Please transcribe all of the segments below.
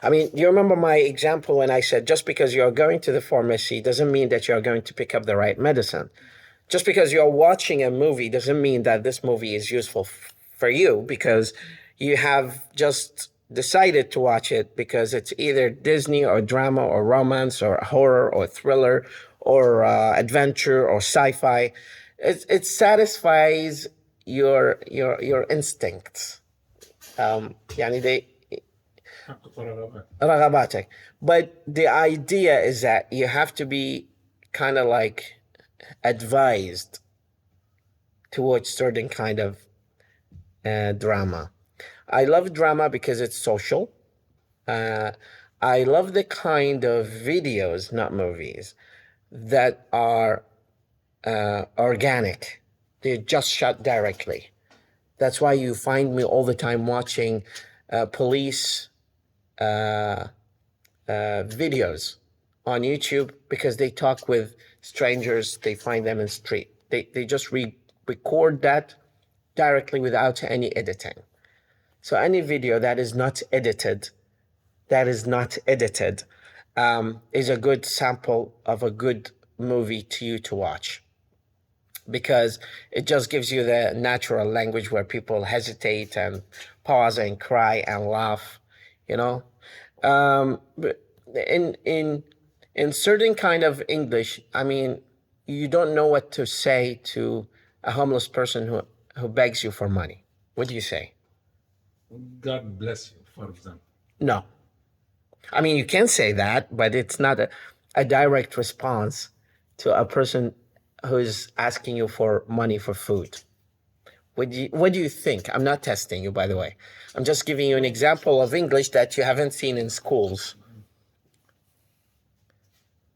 I mean, do you remember my example when I said just because you're going to the pharmacy doesn't mean that you're going to pick up the right medicine? Just because you're watching a movie doesn't mean that this movie is useful for you, because you have just decided to watch it because it's either Disney or drama or romance or horror or thriller or adventure or sci-fi. It satisfies your instincts. يعني they رغباتك. But the idea is that you have to be kind of like advised to watch certain kind of drama. I love drama because it's social. I love the kind of videos, not movies, that are organic. They're just shot directly. That's why you find me all the time watching police videos on YouTube, because they talk with strangers, they find them in the street. They just record that directly without any editing. So any video that is not edited, is a good sample of a good movie to you to watch, because it just gives you the natural language where people hesitate and pause and cry and laugh, you know. But in certain kind of English, I mean, you don't know what to say to a homeless person who begs you for money. What do you say? God bless you, for example. No. I mean, you can say that, but it's not a direct response to a person who's asking you for money for food. What do you think? I'm not testing you, by the way. I'm just giving you an example of English that you haven't seen in schools.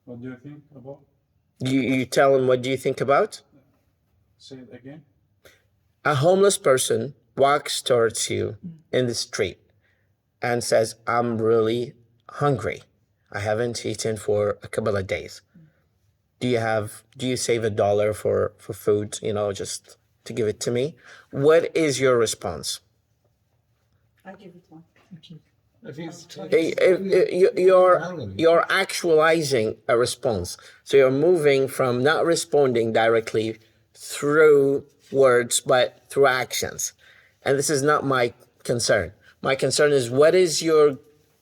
What do you think about? You tell him, what do you think about? Say it again. A homeless person walks towards you in the street and says, I'm really hungry. I haven't eaten for a couple of days. Do you save $1 for food, you know, just to give it to me? What is your response? I give it one. You're actualizing a response. So you're moving from not responding directly through words, but through actions. And this is not my concern. My concern is, what is your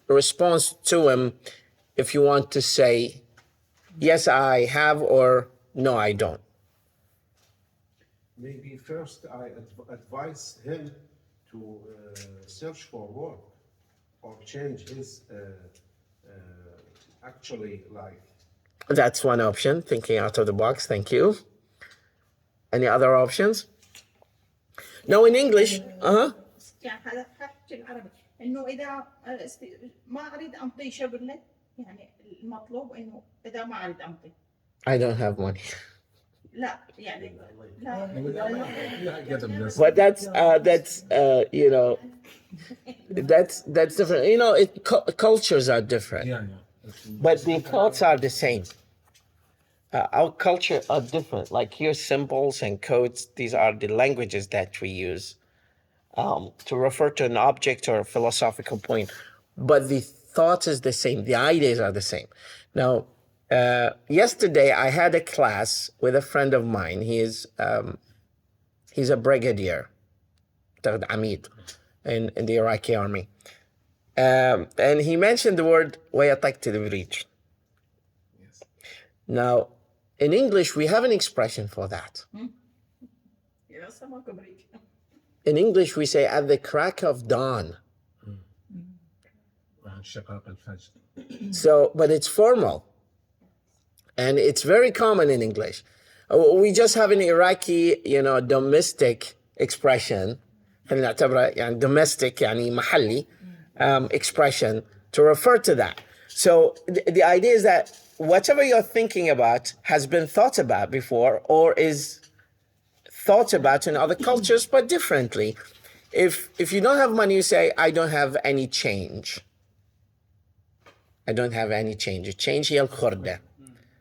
response to him if you want to say, yes, I have, or no, I don't? Maybe first I advise him to search for work or change his actually life. That's one option, thinking out of the box. Thank you. Any other options? No, in English. يعني هذا حكي العربي انه اذا ما اريد امضي شغله، يعني المطلوب انه اذا ما اريد امضي. I don't have money. لا يعني لا. But that's you know, that's different. You know, cultures are different. Yeah. But the thoughts are the same. Our culture are different. Like here, symbols and codes, these are the languages that we use to refer to an object or a philosophical point. But the thought is the same. The ideas are the same. Now, yesterday I had a class with a friend of mine. He's a brigadier, Amid, in the Iraqi army. And he mentioned the word ويطق تدريج. Yes. Now, in English, we have an expression for that. In English, we say at the crack of dawn. So, but it's formal. And it's very common in English. We just have an Iraqi, you know, domestic expression, domestic, يعني محلي, expression to refer to that. So the idea is that whatever you're thinking about has been thought about before, or is thought about in other cultures, but differently. If you don't have money, you say, I don't have any change. I don't have any change. Change هي الخردة.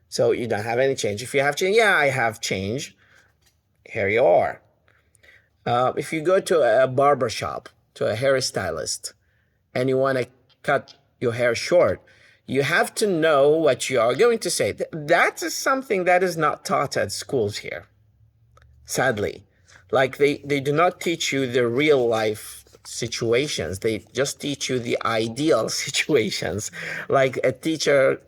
So you don't have any change. If you have change, yeah, I have change. Here you are. If you go to a barber shop, to a hairstylist, and you want to cut your hair short. You have to know what you are going to say. That is something that is not taught at schools here, sadly. Like they do not teach you the real life situations. They just teach you the ideal situations. Like a teacher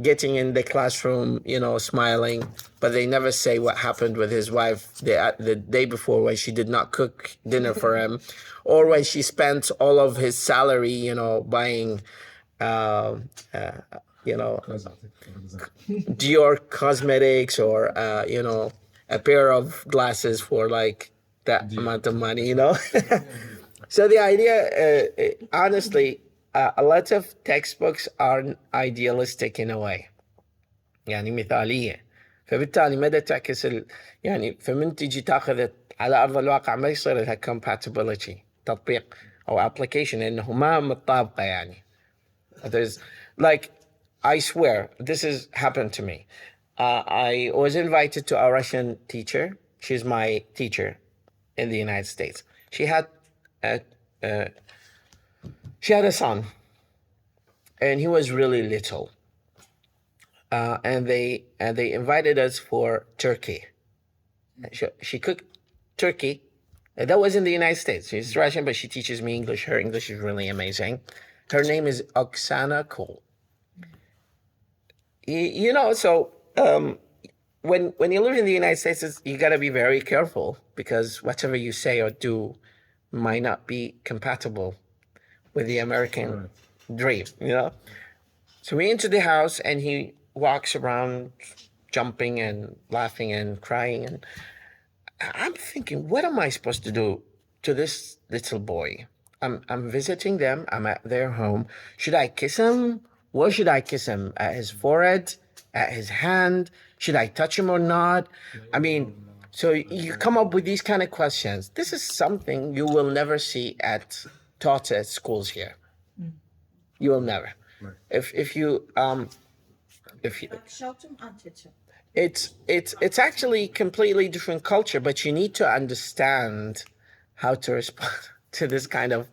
getting in the classroom, smiling, but they never say what happened with his wife the day before when she did not cook dinner for him, or when she spent all of his salary, buying, Cosmetic, for example. Dior cosmetics or, a pair of glasses for like that amount of money, So the idea, honestly, a lot of textbooks are idealistic in a way. يعني مثالية. فبالتالي مدى تعكس يعني فمن تيجي تاخذ على أرض الواقع ما يصير لها compatibility تطبيق أو application إنه ما متطابقة يعني. There's like, I swear, this has happened to me. I was invited to a Russian teacher. She's my teacher in the United States. She had a son, and he was really little. And they invited us for turkey. She cooked turkey. That was in the United States. She's Russian, but she teaches me English. Her English is really amazing. Her name is Oksana Kol. So when you live in the United States, you got to be very careful because whatever you say or do might not be compatible with the American dream, So we enter the house and he walks around jumping and laughing and crying. And I'm thinking, what am I supposed to do to this little boy? I'm visiting them. I'm at their home. Should I kiss him? Where should I kiss him? At his forehead? At his hand? Should I touch him or not? I mean, so you come up with these kind of questions. This is something you will never see taught at schools here. You will never. If you shout him and teach him. it's actually completely different culture, but you need to understand how to respond to this kind of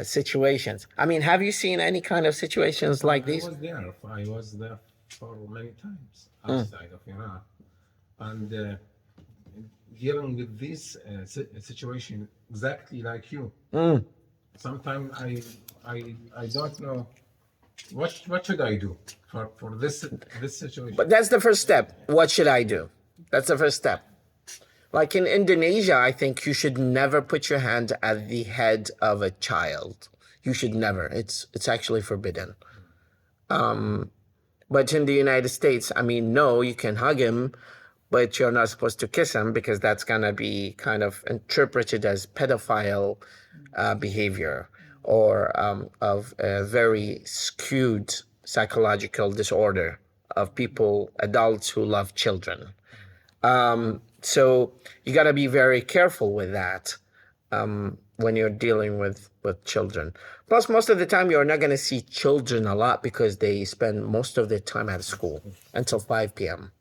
situations. I mean, have you seen any kind of situations like these? I was there for many times outside of Iran, and dealing with this situation exactly like you. Sometimes I don't know what should I do for this situation. But that's the first step. What should I do? That's the first step. Like in Indonesia, I think you should never put your hand at the head of a child. You should never. It's actually forbidden. But in the United States, I mean, no, you can hug him, but you're not supposed to kiss him because that's going to be kind of interpreted as pedophile behavior or of a very skewed psychological disorder of people, adults who love children. So you got to be very careful with that when you're dealing with children. Plus, most of the time, you're not going to see children a lot because they spend most of their time at school until 5 p.m.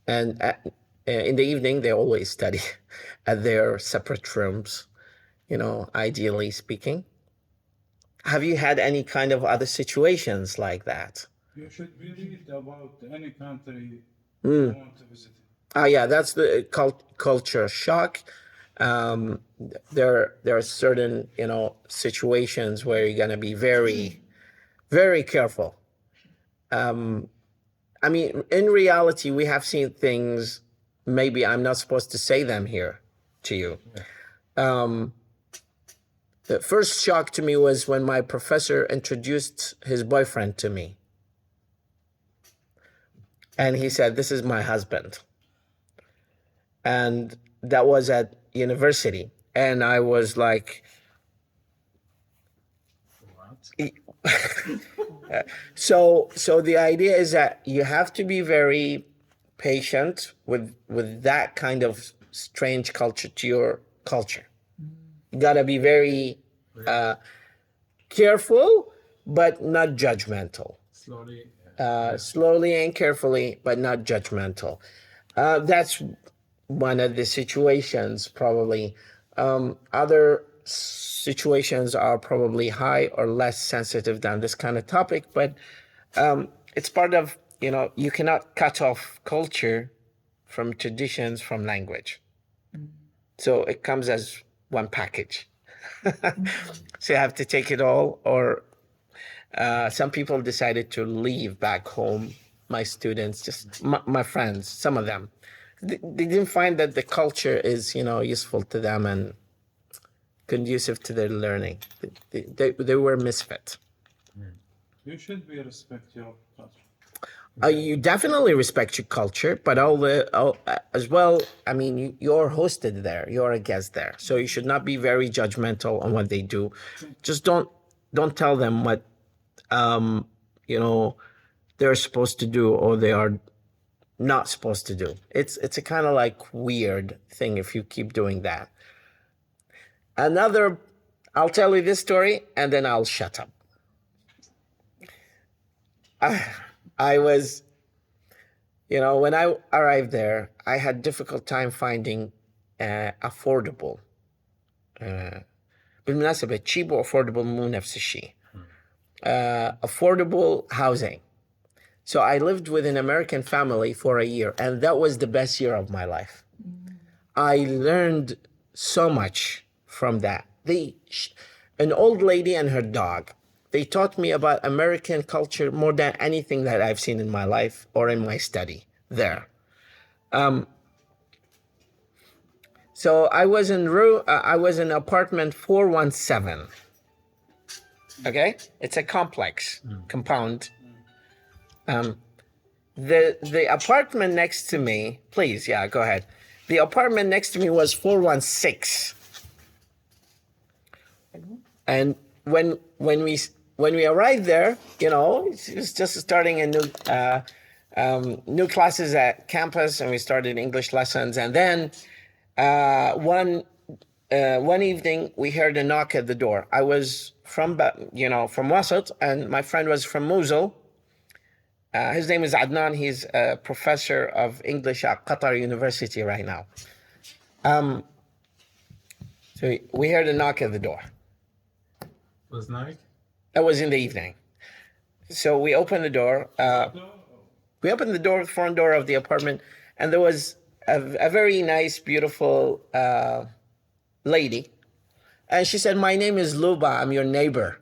And in the evening, they always study at their separate rooms, ideally speaking. Have you had any kind of other situations like that? You should read about any country you want to visit. Yeah, that's the culture shock. There are certain, situations where you're going to be very, very careful. I mean, in reality, we have seen things, maybe I'm not supposed to say them here to you. The first shock to me was when my professor introduced his boyfriend to me. And he said, "This is my husband." And that was at university. And I was like, so the idea is that you have to be very patient with that kind of strange culture to your culture. You gotta be very careful, but not judgmental. Slowly and carefully, but not judgmental. That's one of the situations, probably. Other situations are probably high or less sensitive than this kind of topic, but it's part of, you cannot cut off culture from traditions, from language. So it comes as one package. So you have to take it all, or some people decided to leave back home. My students, just my friends, some of them, they didn't find that the culture is, useful to them and conducive to their learning. They were misfit. You should respect your culture. You definitely respect your culture, but as well, I mean, you're hosted there, you're a guest there, so you should not be very judgmental on what they do. Just don't tell them what they're supposed to do or they are not supposed to do. It's a kind of like weird thing if you keep doing that. I'll tell you this story and then I'll shut up. I was, when I arrived there, I had difficult time finding affordable. بالمناسبة cheap or affordable مو نفس الشيء. Affordable housing. So I lived with an American family for a year, and that was the best year of my life. I learned so much from that. An old lady and her dog, they taught me about American culture more than anything that I've seen in my life or in my study there. So I was in apartment 417. Okay, it's a complex compound. The apartment next to me, please, yeah, go ahead. The apartment next to me was 416. And when we arrived there, it was just starting a new classes at campus, and we started English lessons. And then one evening we heard a knock at the door. I was from Wasat, and my friend was from Mosul. His name is Adnan. He's a professor of English at Qatar University right now. So we heard a knock at the door. It was night? It was in the evening. So we opened the door. We opened the front door of the apartment, and there was a very nice, beautiful lady. And she said, "My name is Luba. I'm your neighbor.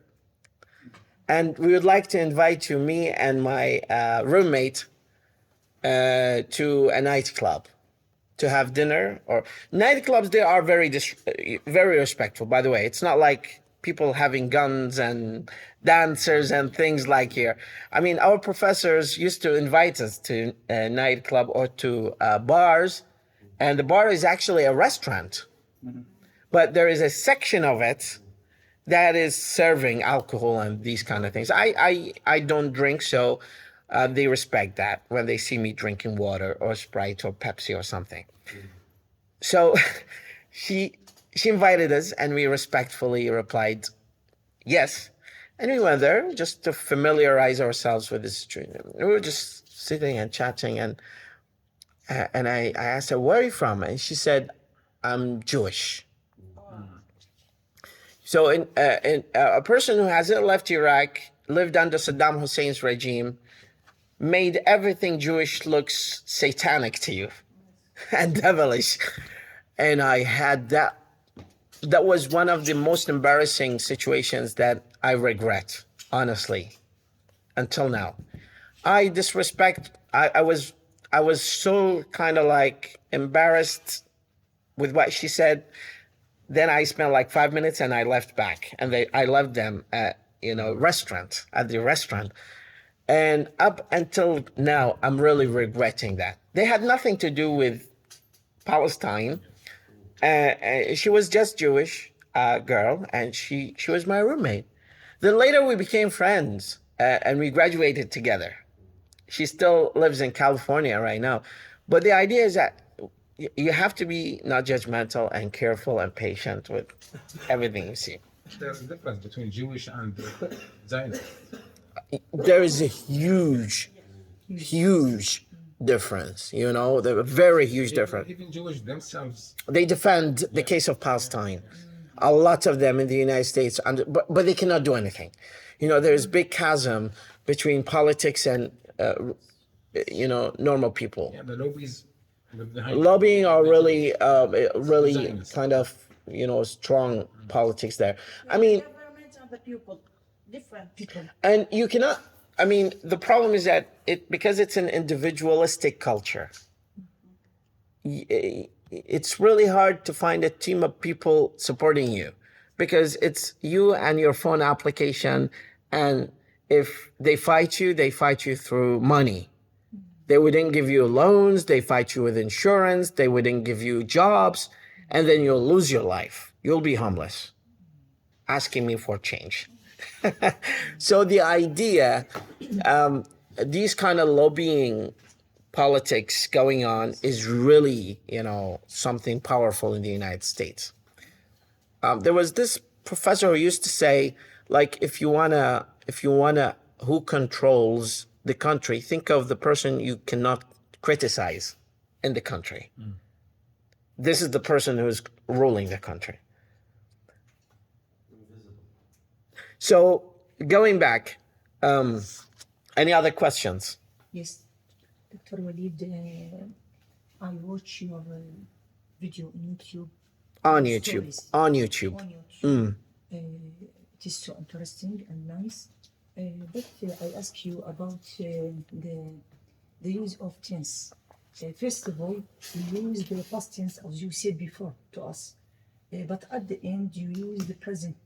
And we would like to invite you, me and my roommate, to a nightclub to have dinner." Or nightclubs, they are very respectful, by the way. It's not like people having guns and dancers and things like here. I mean, our professors used to invite us to a nightclub or to bars, and the bar is actually a restaurant. Mm-hmm. But there is a section of it that is serving alcohol and these kind of things. I don't drink, so they respect that when they see me drinking water or Sprite or Pepsi or something. So she invited us, and we respectfully replied yes. And we went there just to familiarize ourselves with the situation. We were just sitting and chatting, and I asked her, "Where are you from?" And she said, "I'm Jewish." So a person who hasn't left Iraq, lived under Saddam Hussein's regime, made everything Jewish looks satanic to you and devilish. And I had that. That was one of the most embarrassing situations that I regret, honestly, until now. I was so kind of like embarrassed with what she said. Then I spent like 5 minutes and I left back, and I left them at the restaurant. And up until now, I'm really regretting that. They had nothing to do with Palestine. She was just Jewish girl, and she was my roommate. Then later we became friends, and we graduated together. She still lives in California right now. But the idea is that you have to be not judgmental and careful and patient with everything you see. There's a difference between Jewish and Zionist. There is a huge difference, a very huge difference. Even Jewish themselves. They defend the case of Palestine. A lot of them in the United States, but they cannot do anything. You know, there's big chasm between politics and, normal people. Yeah, the lobbies. Lobbying are really Zionist. kind of, strong politics there. I mean, Governments are the people, different people. and you cannot, the problem is that because it's an individualistic culture, it's really hard to find a team of people supporting you because it's you and your phone application. And if they fight you through money. They wouldn't give you loans. They fight you with insurance. They wouldn't give you jobs. And then you'll lose your life. You'll be homeless, asking me for change. So the idea, these kind of lobbying politics going on is really, something powerful in the United States. There was this professor who used to say, like, if you wanna, who controls the country, think of the person you cannot criticize in the country. This is the person who's ruling the country. So going back, any other questions? Yes, د.وليد, I watch your video on YouTube. On YouTube. Stories. On YouTube. On YouTube. It is so interesting and nice. But I ask you about the use of tense. First of all, you use the past tense as you said before to us. But at the end, you use the present,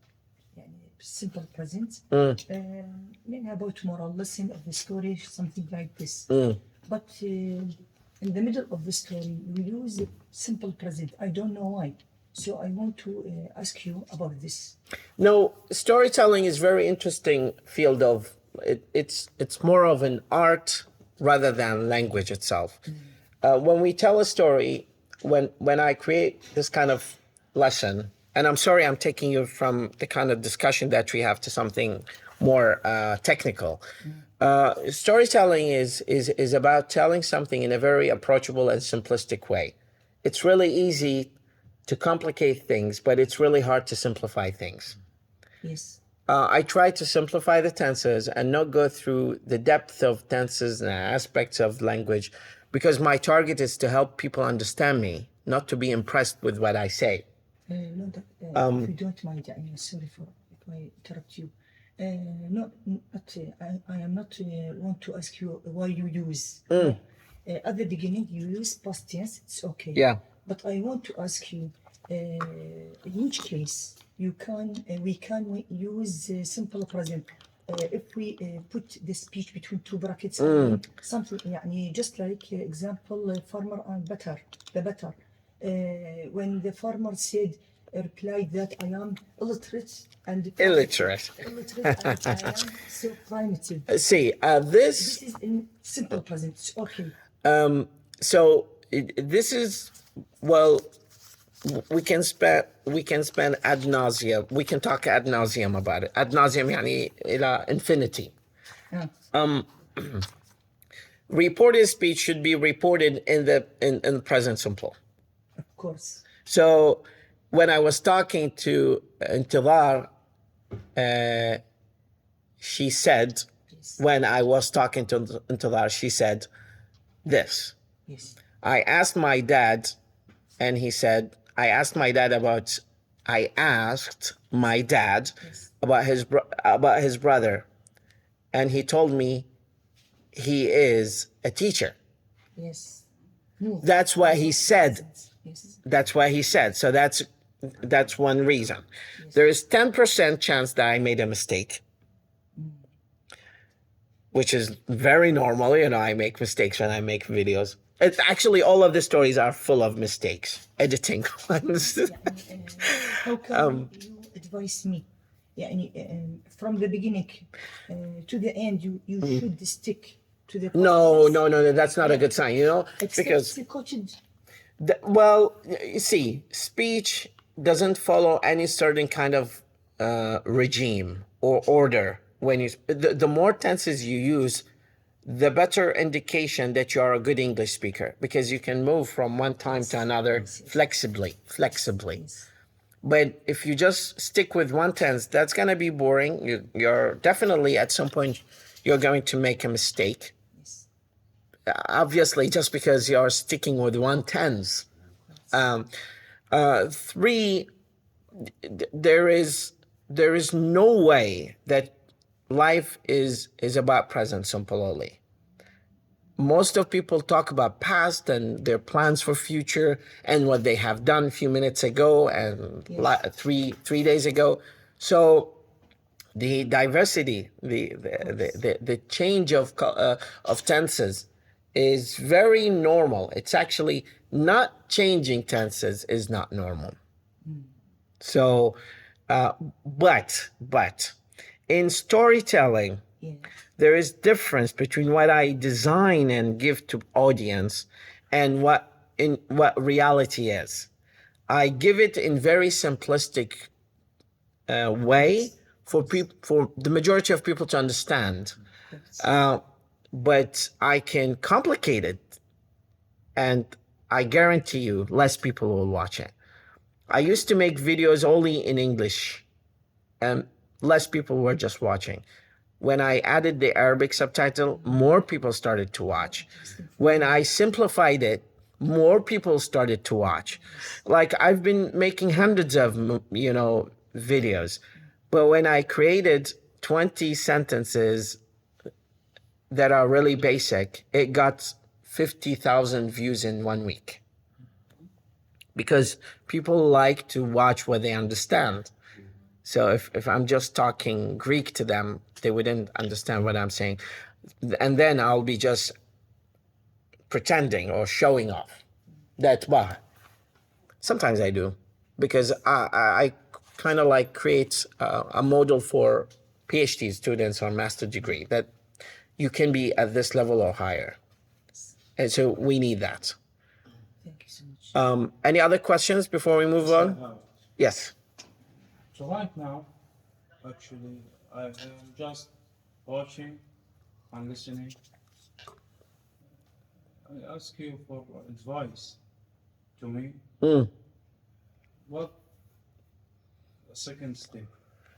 simple present. Maybe about moral lesson of the story, something like this. But in the middle of the story, you use the simple present. I don't know why. So I want to ask you about this. No, storytelling is very interesting field of it. It's more of an art rather than language itself. When we tell a story, when I create this kind of lesson, and I'm sorry I'm taking you from the kind of discussion that we have to something more technical. Storytelling is about telling something in a very approachable and simplistic way. It's really easy to complicate things, but it's really hard to simplify things. Yes. I try to simplify the tenses and not go through the depth of tenses and aspects of language because my target is to help people understand me, not to be impressed with what I say. No, if you don't mind, I'm sorry for if I interrupt you. I am not want to ask you why you use. At the beginning, you use past tense. It's okay. Yeah. But I want to ask you, in which case we can use simple present if we put the speech between two brackets, something, just like example, farmer and the butter. When the farmer replied that I am illiterate and Illiterate. and I am so primitive. See, This is in simple present. It's okay. So this is, well, we can spend ad nauseum. We can talk ad nauseum about it. Ad nauseum يعني إلى infinity. Reported speech should be reported in the present simple. Of course. So when I was talking to Intidar, she said, when I was talking to Intidar, she said this. Yes. I asked my dad, and he said, I asked my dad about his brother, and he told me he is a teacher. Yes. That's what he said. Yes. That's what he said. So that's one reason. There is 10% chance that I made a mistake, which is very normal. I make mistakes when I make videos. It's actually all of the stories are full of mistakes, editing ones. How can you advise me? From the beginning to the end, you should stick to the No, that's not a good sign, because well, you see, speech doesn't follow any certain kind of regime or order. When the more tenses you use, the better indication that you are a good English speaker, because you can move from one time to another flexibly. But if you just stick with one tense, that's going to be boring. You're definitely at some point you're going to make a mistake. Yes. Obviously, just because you're sticking with one tense. Three, there is no way that life is about present simply. Most of people talk about past and their plans for future and what they have done a few minutes ago and three days ago. So the diversity, the change of tenses is very normal. It's actually not changing tenses is not normal. So, but in storytelling, there is difference between what I design and give to audience and what reality is. I give it in very simplistic way for the majority of people to understand. But I can complicate it, and I guarantee you less people will watch it. I used to make videos only in English, and less people were just watching. When I added the Arabic subtitle, more people started to watch. When I simplified it, more people started to watch. Like, I've been making hundreds of, videos, but when I created 20 sentences that are really basic, it got 50,000 views in 1 week. Because people like to watch what they understand. So if I'm just talking Greek to them, they wouldn't understand what I'm saying. And then I'll be just pretending or showing off. Sometimes I do, because I kind of like create a model for PhD students or master degree that you can be at this level or higher. And so we need that. Thank you so much. Any other questions before we move on? Yes. So right now, actually, I am just watching and listening. I ask you for advice to me. What the second step?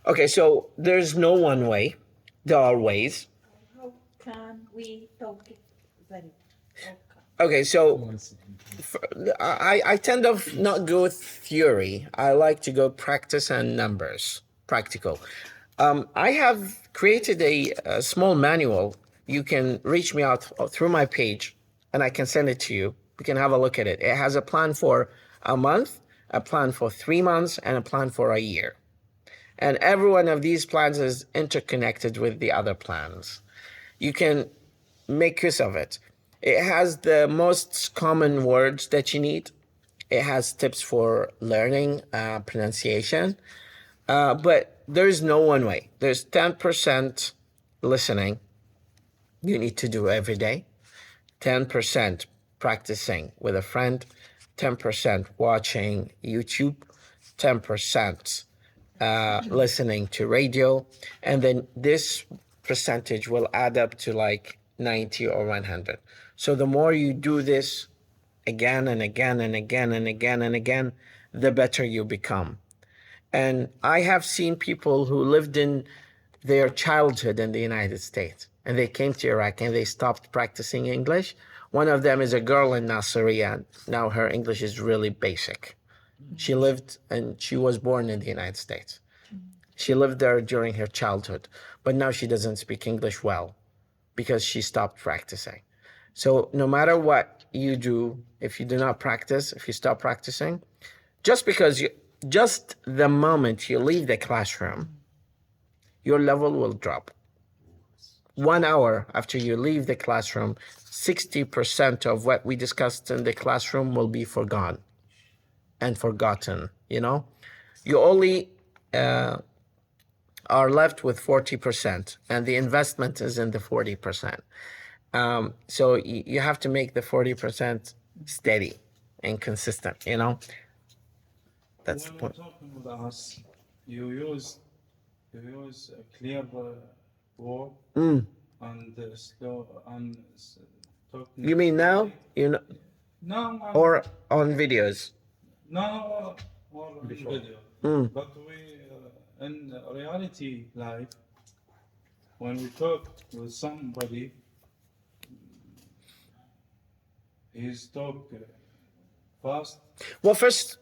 Okay, so there's no one way. There are ways. How can we talk it very? Okay, so I tend to not go with theory. I like to go practice and numbers, practical. I have created a small manual. You can reach me out through my page, and I can send it to you. You can have a look at it. It has a plan for a month, a plan for 3 months, and a plan for a year. And every one of these plans is interconnected with the other plans. You can make use of it. It has the most common words that you need. It has tips for learning, pronunciation. But there is no one way. There's 10% listening you need to do every day, 10% practicing with a friend, 10% watching YouTube, 10% listening to radio, and then this percentage will add up to like 90 or 100. So the more you do this again and again and again and again and again, the better you become. And I have seen people who lived in their childhood in the United States, and they came to Iraq and they stopped practicing English. One of them is a girl in Nasiriyah. Now her English is really basic. She lived and she was born in the United States. She lived there during her childhood, but now she doesn't speak English well because she stopped practicing. So no matter what you do, if you do not practice, if you stop practicing, just the moment you leave the classroom, your level will drop. 1 hour after you leave the classroom, 60% of what we discussed in the classroom will be forgone and forgotten, You only are left with 40%, and the investment is in the 40%. So you have to make the 40% steady and consistent, That's the When point. you're talking with us, you use a clear word and slow and talking. You mean now? No, Or on videos? no, or video. But we, in reality life, when we talk with somebody, he's talk fast. Well, first,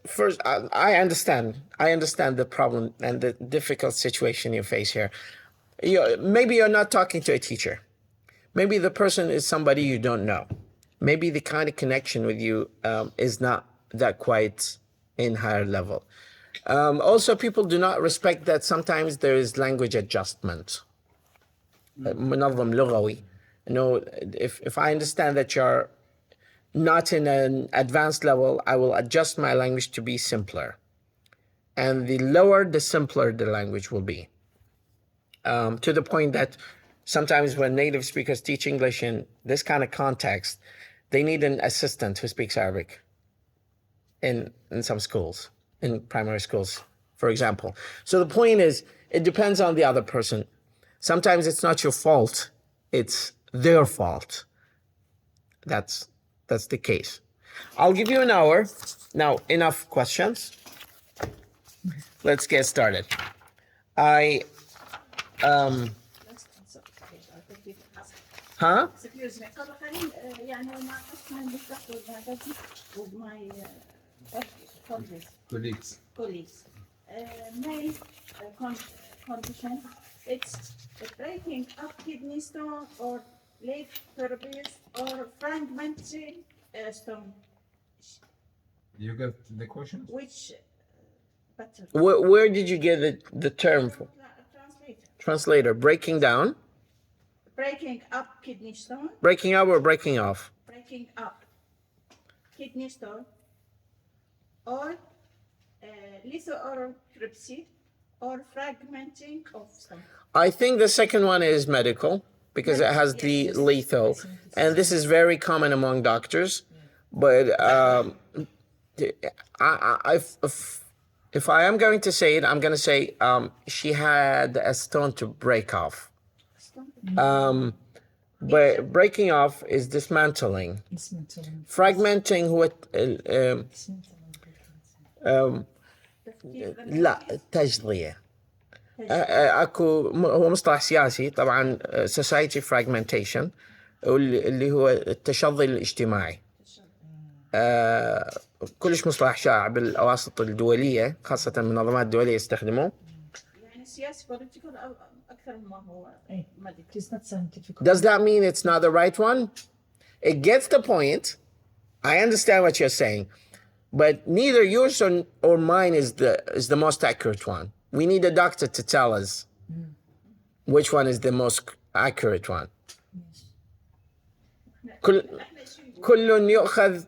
I understand. I understand the problem and the difficult situation you face here. Maybe you're not talking to a teacher. Maybe the person is somebody you don't know. Maybe the kind of connection with you is not that quite in higher level. Also, people do not respect that sometimes there is language adjustment. منظم لغوي. If I understand that you're not in an advanced level, I will adjust my language to be simpler. And the lower, the simpler the language will be. To the point that sometimes when native speakers teach English in this kind of context, they need an assistant who speaks Arabic in some schools, in primary schools, for example. So the point is, it depends on the other person. Sometimes it's not your fault, it's their fault. That's the case. I'll give you an hour. Now, enough questions. Let's get started. Huh? Excuse me. طب خلينا يعني مع اسمه المستقبل هذا with my Colleagues. colleagues. Main condition, it's breaking up kidney stone or late purpose or fragmenting stone. You got the question? Which better? Where did you get the term from? Translator. Translator, breaking down, Breaking up kidney stone. breaking up or breaking off? Breaking up kidney stone or lithotripsy or fragmenting of stone. I think the second one is medical because it has the litho, and this is very common among doctors. But if I am going to say it, I'm going to say she had a stone to break off. But breaking off is dismantling. Fragmenting what? لا تجزئة. اكو هو مصطلح سياسي طبعا society fragmentation اللي هو التشظي الاجتماعي. كلش مصطلح شائع بالاواسط الدوليه خاصه المنظمات الدوليه يستخدموه. يعني سياسي political أكثر مما هو medical. It's not scientific. Does that mean it's not the right one? It gets the point. I understand what you're saying, but neither yours or mine is the most accurate one. We need a doctor to tell us which one is the most accurate one. كل يؤخذ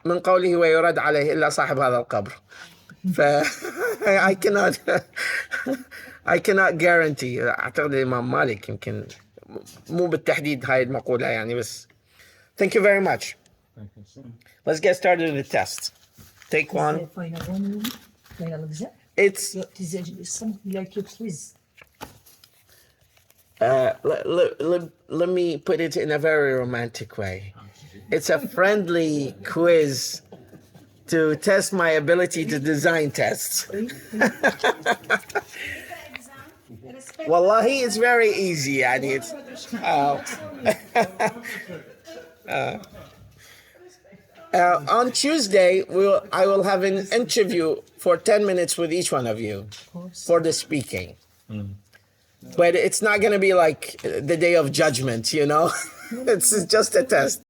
من قوله ويرد عليه إلا صاحب هذا القبر. I cannot guarantee. أعتقد الإمام مالك يمكن مو بالتحديد هاي المقولة يعني بس. Thank you very much. Thank you, sir. Let's get started with the test. Take one. Final exam. It's It is something like a quiz. let me put it in a very romantic way. It's a friendly quiz to test my ability to design tests. Wallahi, it's very easy. Yani it's, on Tuesday, I will have an interview for 10 minutes with each one of you for the speaking. But it's not going to be like the day of judgment, you know? It's just a test.